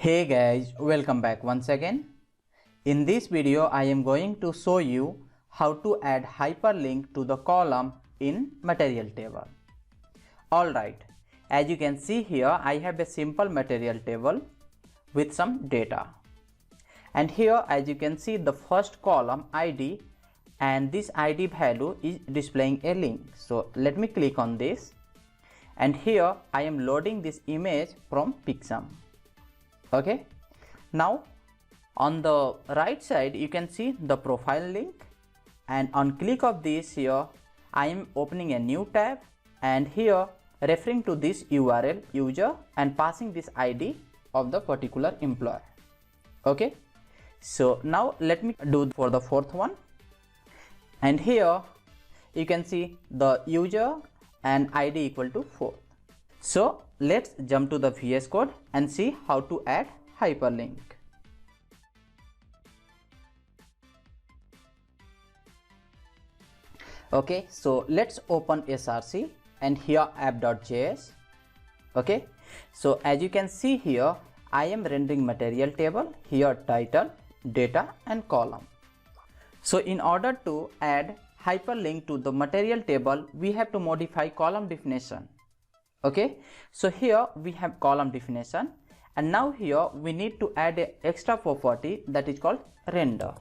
Hey guys, welcome back once again. In this video I am going to show you how to add hyperlink to the column in material table. Alright, as you can see here I have a simple material table with some data. And here as you can see the first column ID, and this ID value is displaying a link. So let me click on this, and here I am loading this image from Pixum. Okay, now on the right side you can see the profile link, and on click of this here I am opening a new tab, and here referring to this URL user and passing this ID of the particular employee. Okay, so now let me do for the fourth one, and here you can see the user and ID equal to 4. So let's jump to the VS Code and see how to add hyperlink. Okay, so let's open SRC and here app.js. Okay, so as you can see here I am rendering material table, here title, data and column. So in order to add hyperlink to the material table we have to modify column definition. Okay, so here we have column definition, and now here we need to add an extra property that is called render.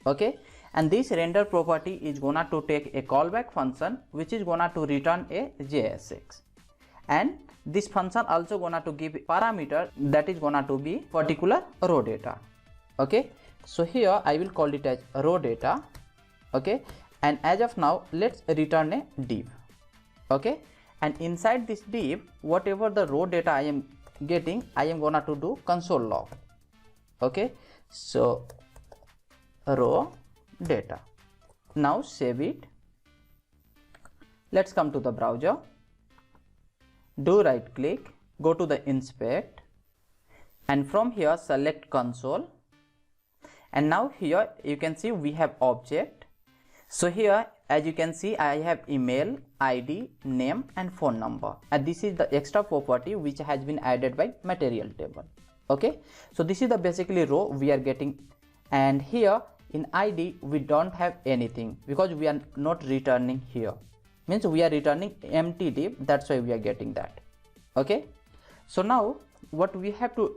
Okay, and this render property is gonna to take a callback function which is gonna to return a JSX, and this function also gonna to give parameter that is gonna to be particular row data. Okay, so here I will call it as row data. Okay, and as of now let's return a div. Okay, and inside this div whatever the row data I am getting I am gonna to do console log. Okay, so row data. Now save it. Let's come to the browser, do right click, go to the inspect, and from here select console, and now here you can see we have object. So here as you can see I have email, ID, name and phone number, and this is the extra property which has been added by material table. Okay, so this is the basically row we are getting, and here in ID we don't have anything because we are not returning here, means we are returning empty div, that's why we are getting that. Okay, so now what we have to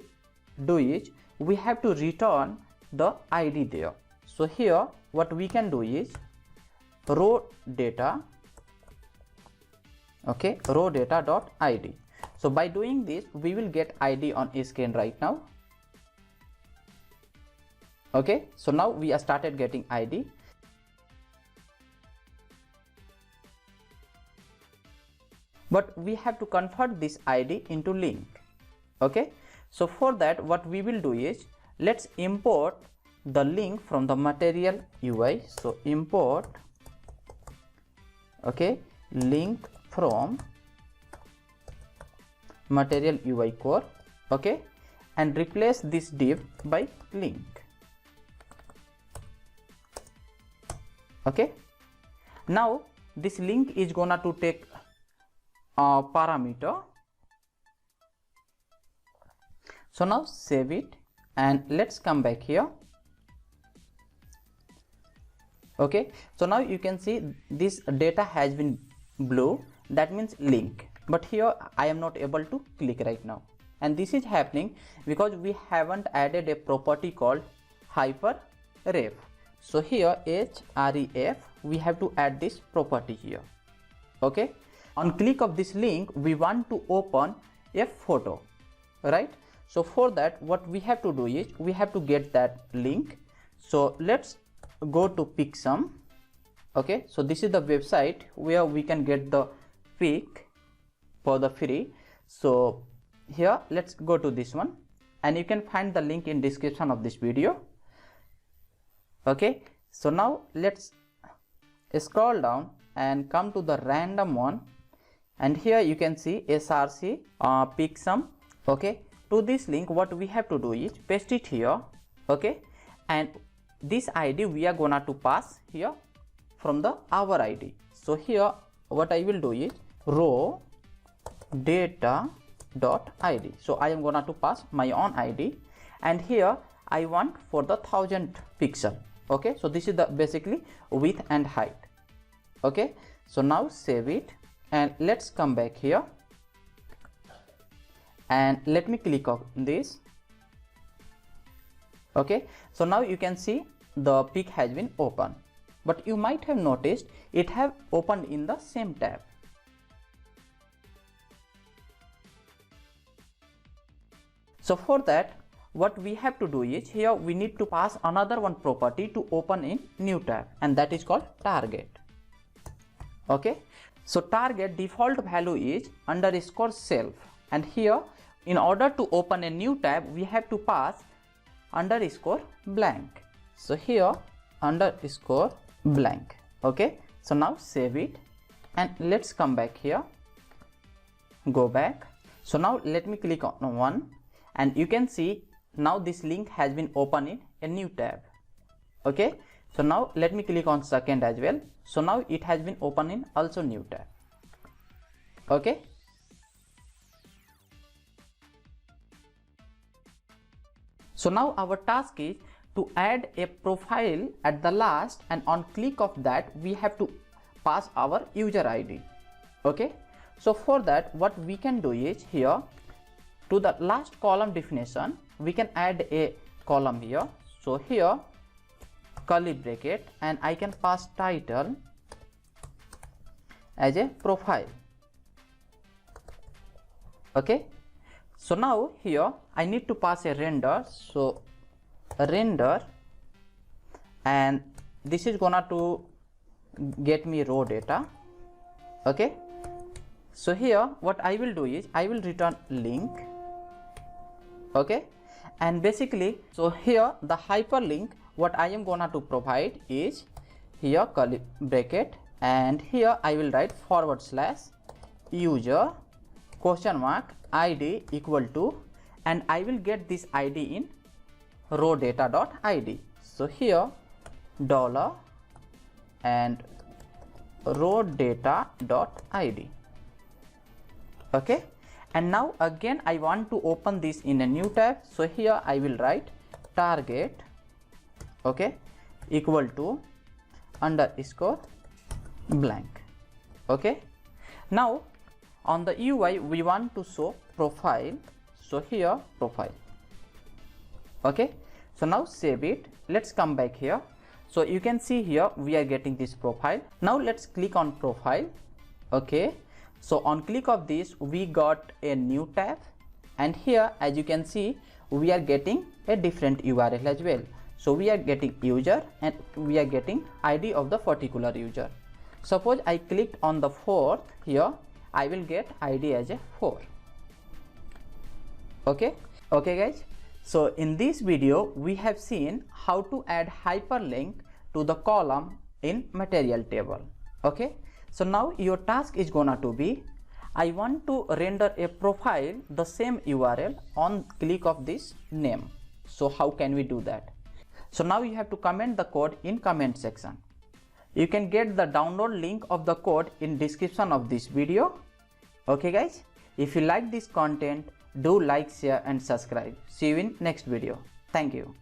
do is we have to return the ID there. So here what we can do is row data. Okay, row data dot ID. So by doing this we will get ID on screen right now. Okay, so now we are started getting ID. But we have to convert this ID into link. Okay, so for that what we will do is let's import the link from the material UI. So import, okay, link from material UI core. Okay, and replace this div by link. Okay, now this link is gonna to take a parameter. So now save it and let's come back here. Okay, so now you can see this data has been blue, that means link, but here I am not able to click right now, and this is happening because we haven't added a property called hyperref. So here href we have to add this property here. Okay, on click of this link we want to open a photo, right? So for that what we have to do is we have to get that link. So let's go to Pixum. Okay, so this is the website where we can get the pic for the free. So here let's go to this one, and you can find the link in description of this video. Okay, so now let's scroll down and come to the random one, and here you can see SRC Pixum. Okay, to this link what we have to do is paste it here. Okay, and this ID we are gonna to pass here from the our ID. So here what I will do is row data id. So I am gonna to pass my own id, and here I want for the 1000 pixel. Okay, so this is the basically width and height. Okay, so now save it, and let's come back here, and let me click on this. Okay, so now you can see the pic has been opened, but you might have noticed it have opened in the same tab. So for that, what we have to do is, here we need to pass another one property to open in new tab, and that is called target. Okay, so target default value is underscore self, and here in order to open a new tab we have to pass underscore blank. So here underscore blank. Okay, so now save it, and let's come back here, go back. So now let me click on one, and you can see now this link has been opened in a new tab. Okay, so now let me click on second as well. So now it has been opened in also new tab. Okay, so now our task is to add a profile at the last, and on click of that we have to pass our user ID. Okay, so for that what we can do is, here to the last column definition we can add a column here. So here curly bracket, and I can pass title as a profile. Okay, so now here I need to pass a render. So render, and this is gonna to get me raw data. Okay, so here what I will do is I will return link. Okay, and basically, so here the hyperlink what I am gonna to provide is here curly bracket, and here I will write / user id equal to, and I will get this id in raw data.id. So here dollar and raw data.id. Okay, and now again I want to open this in a new tab. So here I will write target, okay, equal to underscore blank. Okay, now on the UI we want to show profile. So here profile. Okay, so now save it, let's come back here. So you can see here we are getting this profile. Now let's click on profile. Okay, so on click of this we got a new tab, and here as you can see we are getting a different URL as well. So we are getting user, and we are getting ID of the particular user. Suppose I clicked on the 4th, here I will get ID as a 4. Okay, guys, so in this video we have seen how to add hyperlink to the column in material table. Okay, so now your task is gonna to be, I want to render a profile the same URL on click of this name. So how can we do that? So now you have to comment the code in comment section. You can get the download link of the code in description of this video. Okay guys, if you like this content, do like, share and subscribe. See you in next video. Thank you.